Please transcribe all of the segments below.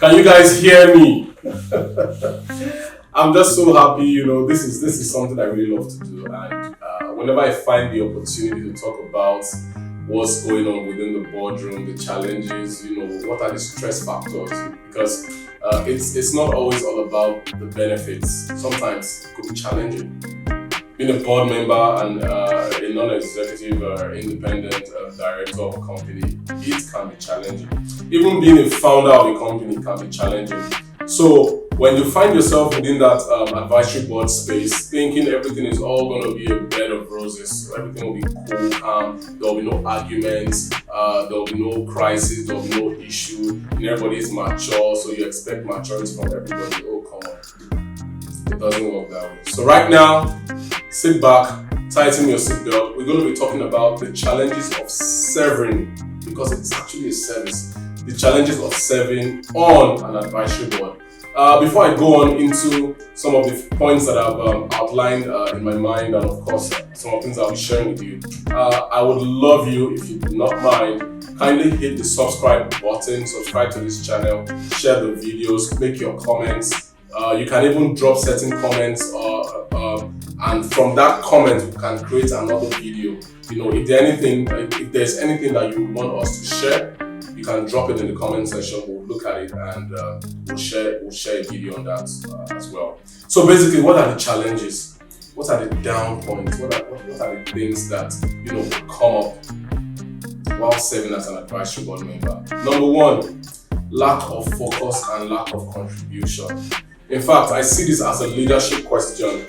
Can you guys hear me? I'm just so happy, this is something I really love to do, and whenever I find the opportunity to talk about what's going on within the boardroom, the challenges, what are the stress factors, because it's not always all about the benefits. Sometimes it could be challenging. Being a board member and a non-executive or independent director of a company, it can be challenging. Even being a founder of a company can be challenging. So when you find yourself within that advisory board space, thinking everything is all going to be a bed of roses, everything will be cool, calm, there will be no arguments, there will be no crisis, there will be no issue, and everybody is mature, so you expect maturity from everybody. Oh, come on. It doesn't work that way. So right now, sit back, tighten your seatbelt. We're going to be talking about the challenges of serving, because it's actually a service. The challenges of serving on an advisory board. Before I go on into some of the points that I've outlined in my mind, and of course some of the things I'll be sharing with you, I would love you, if you do not mind, kindly hit the subscribe button, subscribe to this channel, share the videos, make your comments. You can even drop certain comments, and from that comment we can create another video. If there's anything that you want us to share, you can drop it in the comment section. We'll look at it and we'll share a video on that as well. So basically, what are the challenges? What are the down points? What are the things that come up while serving as an advisory board member? Number one, lack of focus and lack of contribution. In fact, I see this as a leadership question.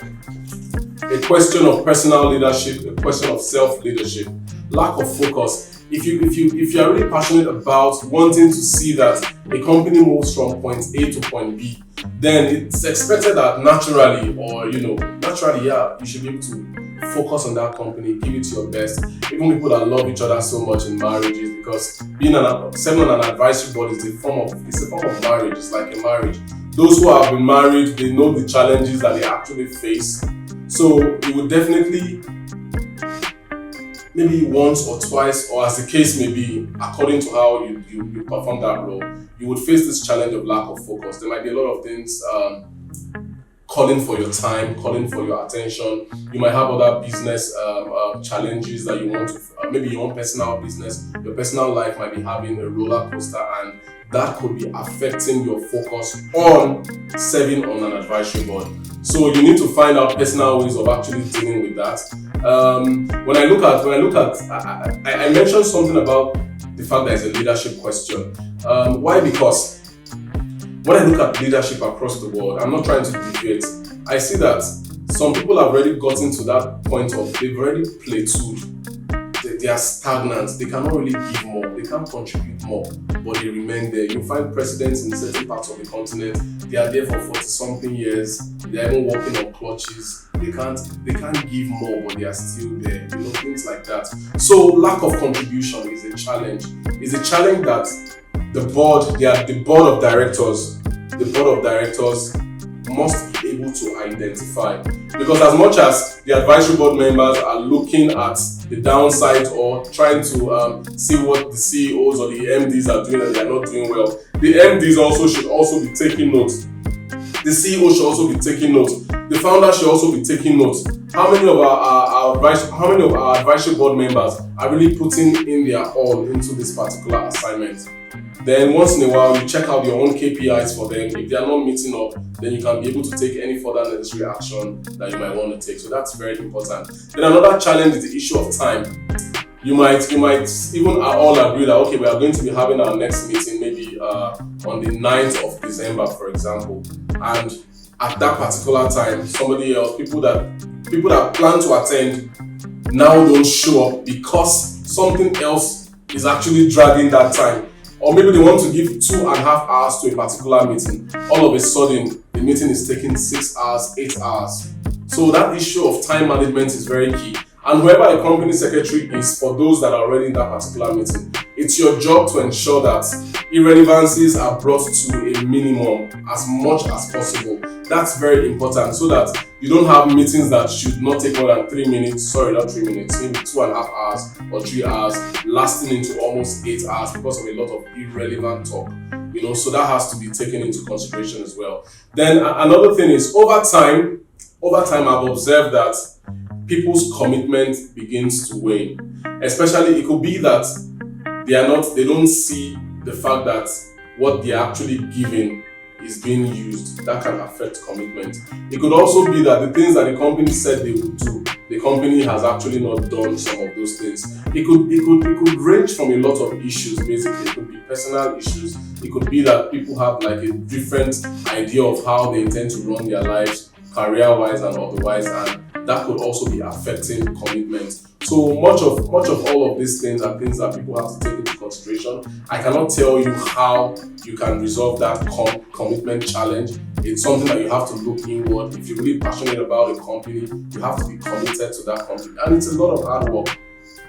A question of personal leadership, a question of self-leadership. Lack of focus. If you are really passionate about wanting to see that a company moves from point A to point B, then it's expected that naturally, you should be able to focus on that company, give it your best. Even people that love each other so much in marriages, because serving on an advisory board is a form of marriage. It's like a marriage. Those who have been married, they know the challenges that they actually face. So you would definitely, maybe once or twice, or as the case may be, according to how you perform that role, you would face this challenge of lack of focus. There might be a lot of things calling for your time, calling for your attention. You might have other business challenges that you want to, maybe your own personal business, your personal life might be having a roller coaster, and that could be affecting your focus on serving on an advisory board. So you need to find out personal ways of actually dealing with that. When I look at, I mentioned something about the fact that it's a leadership question. Why? Because when I look at leadership across the world, I'm not trying to deviate. I see that some people have already gotten to that point of they've already plateaued. They are stagnant. They cannot really give more. They can't contribute more, but they remain there. You find presidents in certain parts of the continent. They are there for 40-something years. They are even working on clutches. They can't give more, but they are still there. Things like that. So lack of contribution is a challenge. It's a challenge that the board of directors must be able to identify. Because as much as the advisory board members are looking at the downside or trying to see what the CEOs or the MDs are doing and they are not doing well, the MDs should also be taking notes. The CEO should also be taking notes. The founder should also be taking notes. How many of our advisory board members are really putting in their all into this particular assignment? Then once in a while, you check out your own KPIs for them. If they are not meeting up, then you can be able to take any further necessary action that you might want to take. So that's very important. Then another challenge is the issue of time. You might even all agree that, okay, we are going to be having our next meeting maybe on the 9th of December, for example. And at that particular time, somebody else, people that plan to attend now don't show up because something else is actually dragging that time. Or maybe they want to give 2.5 hours to a particular meeting. All of a sudden, the meeting is taking 6 hours, 8 hours. So that issue of time management is very key. And whoever a company secretary is, for those that are already in that particular meeting, it's your job to ensure that irrelevancies are brought to a minimum as much as possible. That's very important, so that you don't have meetings that should not take more than 3 minutes, maybe 2.5 hours or 3 hours, lasting into almost 8 hours because of a lot of irrelevant talk. So that has to be taken into consideration as well. Then another thing is over time I've observed that people's commitment begins to wane. Especially, it could be that they don't see the fact that what they're actually giving is being used. That can affect commitment. It could also be that the things that the company said they would do, the company has actually not done some of those things. It could range from a lot of issues. Basically, it could be personal issues. It could be that people have like a different idea of how they intend to run their lives, career-wise and otherwise, and that could also be affecting commitment. So much of all of these things are things that people have to take into consideration. I cannot tell you how you can resolve that commitment challenge. It's something that you have to look inward. If you're really passionate about a company, you have to be committed to that company. And it's a lot of hard work.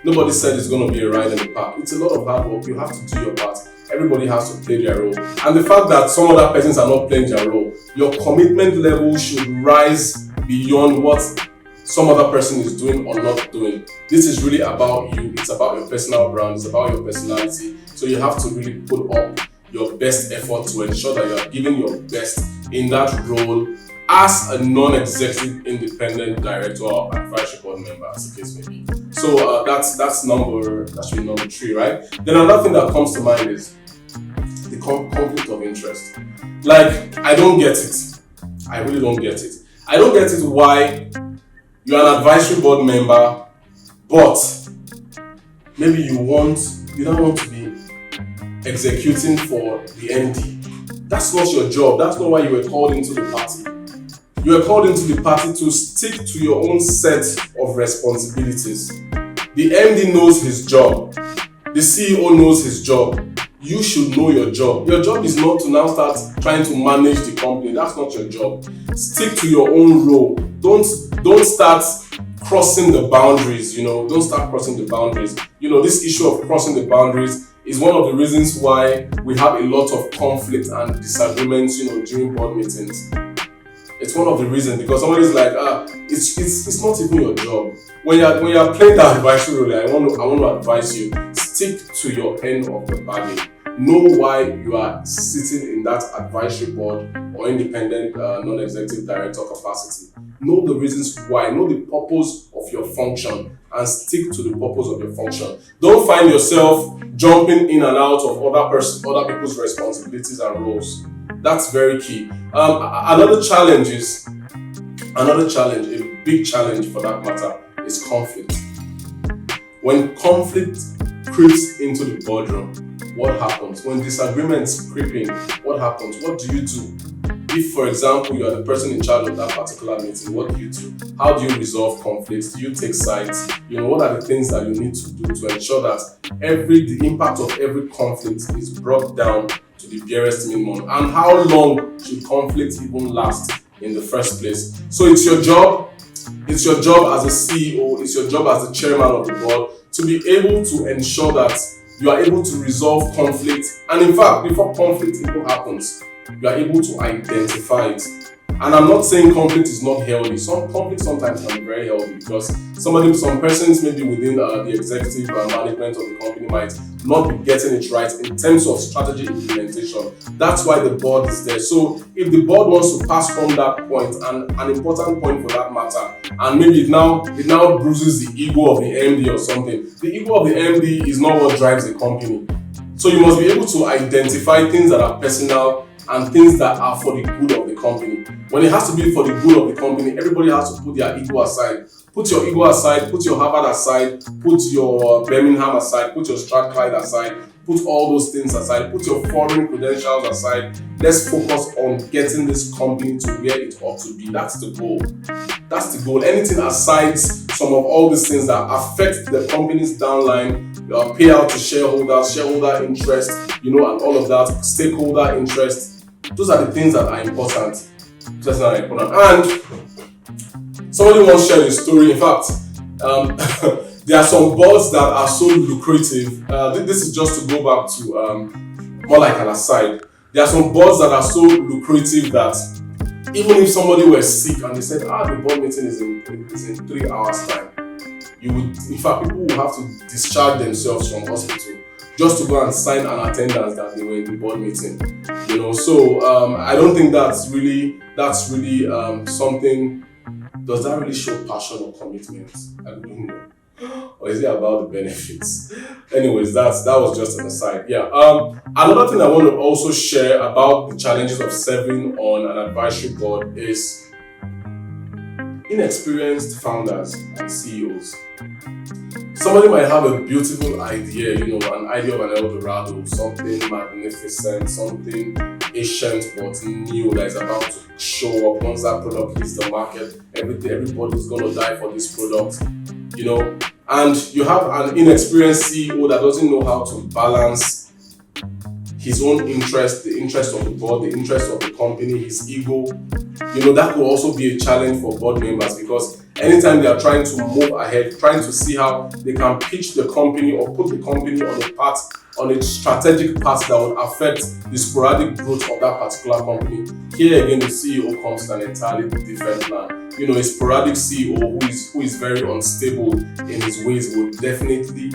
Nobody said it's going to be a ride in the park. It's a lot of hard work. You have to do your part. Everybody has to play their role. And the fact that some other persons are not playing their role, your commitment level should rise beyond what some other person is doing or not doing. This is really about you. It's about your personal brand. It's about your personality. So you have to really put up your best effort to ensure that you are giving your best in that role as a non-executive independent director or advisory board member, as the case may be. So that's really number 3, right? Then another thing that comes to mind is the conflict of interest. Like, I don't get it. I really don't get it. I don't get it why you're an advisory board member, but maybe you don't want to be executing for the MD. That's not your job. That's not why you were called into the party. You were called into the party to stick to your own set of responsibilities. The MD knows his job. The CEO knows his job. You should know your job. Your job is not to now start trying to manage the company. That's not your job. Stick to your own role. Don't start crossing the boundaries, Don't start crossing the boundaries. This issue of crossing the boundaries is one of the reasons why we have a lot of conflict and disagreements, during board meetings. It's one of the reasons, because somebody's like, it's not even your job. When you're playing that advisory role, I want to advise you, stick to your end of the bargain. Know why you are sitting in that advisory board or independent non-executive director capacity. Know the reasons why. Know the purpose of your function and stick to the purpose of your function. Don't find yourself jumping in and out of other people's responsibilities and roles. That's very key. Another challenge, a big challenge for that matter, is conflict. When conflict creeps into the boardroom, what happens? When disagreements creep in, what happens? What do you do? If, for example, you are the person in charge of that particular meeting, what do you do? How do you resolve conflicts? Do you take sides? What are the things that you need to do to ensure that the impact of every conflict is brought down to the barest minimum? And how long should conflict even last in the first place? So it's your job as a CEO, it's your job as the chairman of the board to be able to ensure that you are able to resolve conflict. And in fact, before conflict even happens, you are able to identify it. And I'm not saying conflict is not healthy. Some conflict sometimes can be very healthy, because some persons maybe within the executive management of the company might not be getting it right in terms of strategy implementation. That's why the board is there. So if the board wants to pass on that point, and an important point for that matter, and maybe it now bruises the ego of the MD or something, the ego of the MD is not what drives the company. So you must be able to identify things that are personal and things that are for the good of the company. When it has to be for the good of the company, everybody has to put their ego aside. Put your ego aside, put your Harvard aside, put your Birmingham aside, put your Strathclyde aside, put all those things aside, put your foreign credentials aside. Let's focus on getting this company to where it ought to be. That's the goal. That's the goal. Anything aside some of all these things that affect the company's downline, payout to shareholders, shareholder interest, and all of that, stakeholder interest, those are the things that are important. And somebody once shared a story. In fact, there are some boards that are so lucrative. This is just to go back to more like an aside. There are some boards that are so lucrative that even if somebody were sick and they said, the board meeting is in 3 hours time, in fact, people will have to discharge themselves from hospital just to go and sign an attendance that they were in the board meeting. So I don't think that's really something. Does that really show passion or commitment? I don't know. Or is it about the benefits? Anyways, that was just an aside. Yeah. Another thing I want to also share about the challenges of serving on an advisory board is inexperienced founders and CEOs. Somebody might have a beautiful idea, an idea of an El Dorado, something magnificent, something ancient but new that is about to show up. Once that product hits the market, everybody's going to die for this product, and you have an inexperienced CEO that doesn't know how to balance his own interest, the interest of the board, the interest of the company, his ego. That could also be a challenge for board members, because anytime they are trying to move ahead, trying to see how they can pitch the company or put the company on a strategic path that would affect the sporadic growth of that particular company. Here again, the CEO comes to an entirely different plan. A sporadic CEO who is very unstable in his ways would definitely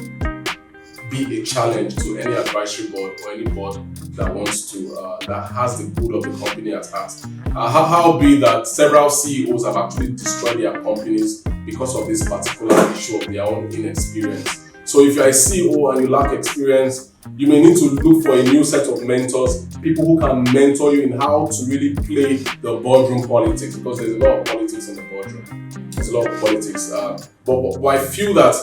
be a challenge to any advisory board or any board that wants to that has the good of the company at heart. How be that several CEOs have actually destroyed their companies because of this particular issue of their own inexperience. So if you're a CEO and you lack experience, you may need to look for a new set of mentors, people who can mentor you in how to really play the boardroom politics, because there's a lot of politics in the boardroom. There's a lot of politics. But I feel that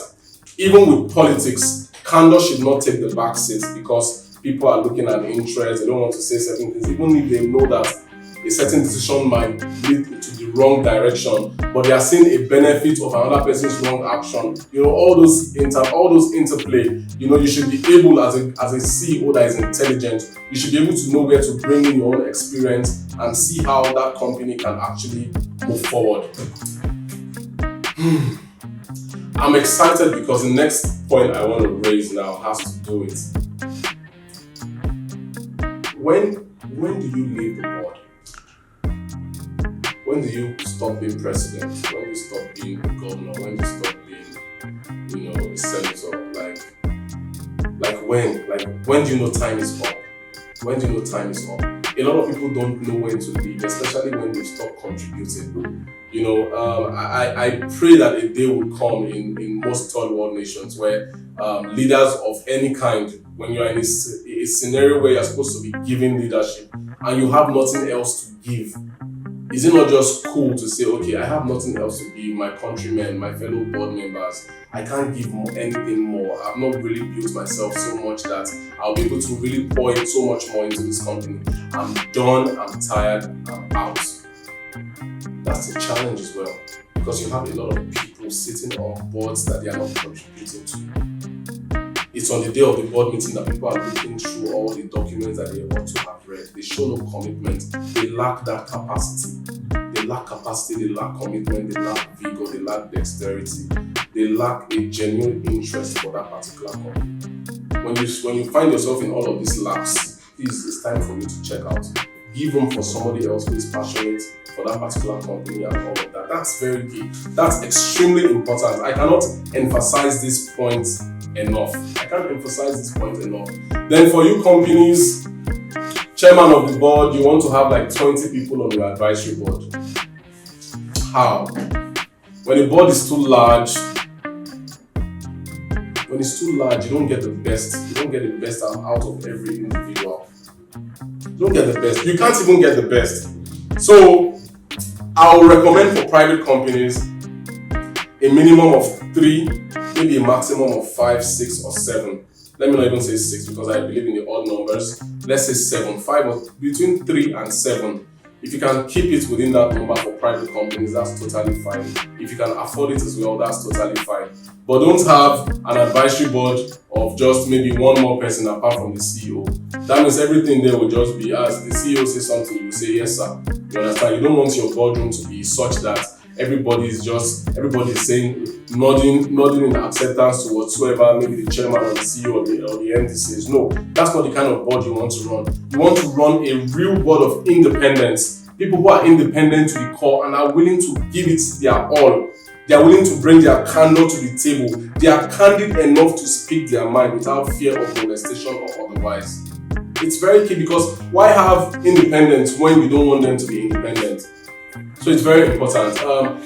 even with politics, candor should not take the back seat, because people are looking at interest. They don't want to say certain things, even if they know that a certain decision might lead to the wrong direction, but they are seeing a benefit of another person's wrong action. All those interplay. You should be able, as a CEO that is intelligent, you should be able to know where to bring in your own experience and see how that company can actually move forward. I'm excited because the next point I want to raise now has to do with when do you leave the board? When do you stop being president? When do you stop being the governor? When do you stop being, the senator? When do you know time is up? When do you know time is up? A lot of people don't know when to leave, especially when they stop contributing. I pray that a day will come in most third world nations where leaders of any kind, when you're in a scenario where you're supposed to be giving leadership and you have nothing else to give, is it not just cool to say, okay, I have nothing else to give my countrymen, my fellow board members, I can't give anything more. I've not really built myself so much that I'll be able to really pour in so much more into this company. I'm done, I'm tired, I'm out. That's a challenge as well, because you have a lot of people sitting on boards that they are not contributing to. It's on the day of the board meeting that people are looking through all the documents that they ought to have read. They show no commitment. They lack that capacity. They lack commitment, they lack vigor, they lack dexterity. They lack a genuine interest for that particular company. When you find yourself in all of these lacks, please, it's time for you to check out. Give room for somebody else who is passionate for that particular company and all of that. That's very key. That's extremely important. I cannot emphasize this point enough. Then for you companies, chairman of the board, you want to have like 20 people on your advisory board. How? When the board is too large, you don't get the best. You don't get the best out of every individual. You don't get the best. You can't even get the best. So I would recommend for private companies a minimum of 3, maybe a maximum of 5, 6, or 7. Let me not even say 6 because I believe in the odd numbers. Let's say 7, 5, or between 3 and 7. If you can keep it within that number for private companies, that's totally fine. If you can afford it as well, that's totally fine. But don't have an advisory board of just maybe one more person apart from the CEO. That means everything there will just be, as the CEO says something, you say yes sir. You understand? You don't want your boardroom to be such that everybody is saying nodding in acceptance to whatsoever maybe the chairman or the CEO or the MD says. No, that's not the kind of board you want to run. You want to run a real board of independence. People who are independent to the core and are willing to give it their all. They are willing to bring their candor to the table. They are candid enough to speak their mind without fear of molestation or otherwise. It's very key, because why have independence when you don't want them to be independent? So it's very important.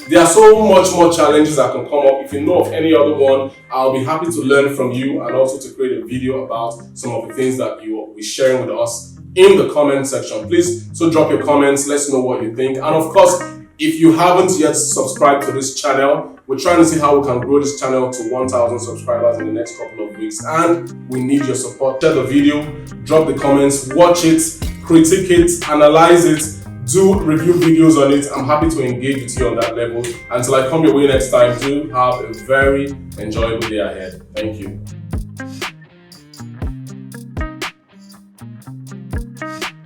There are so much more challenges that can come up. If you know of any other one, I'll be happy to learn from you, and also to create a video about some of the things that you will be sharing with us in the comment section. Please, so drop your comments, let's know what you think. And of course, if you haven't yet subscribed to this channel, we're trying to see how we can grow this channel to 1,000 subscribers in the next couple of weeks, and we need your support. Share the video, drop the comments, watch it, critique it, analyze it, do review videos on it. I'm happy to engage with you on that level. Until I come your way next time, do have a very enjoyable day ahead. Thank you.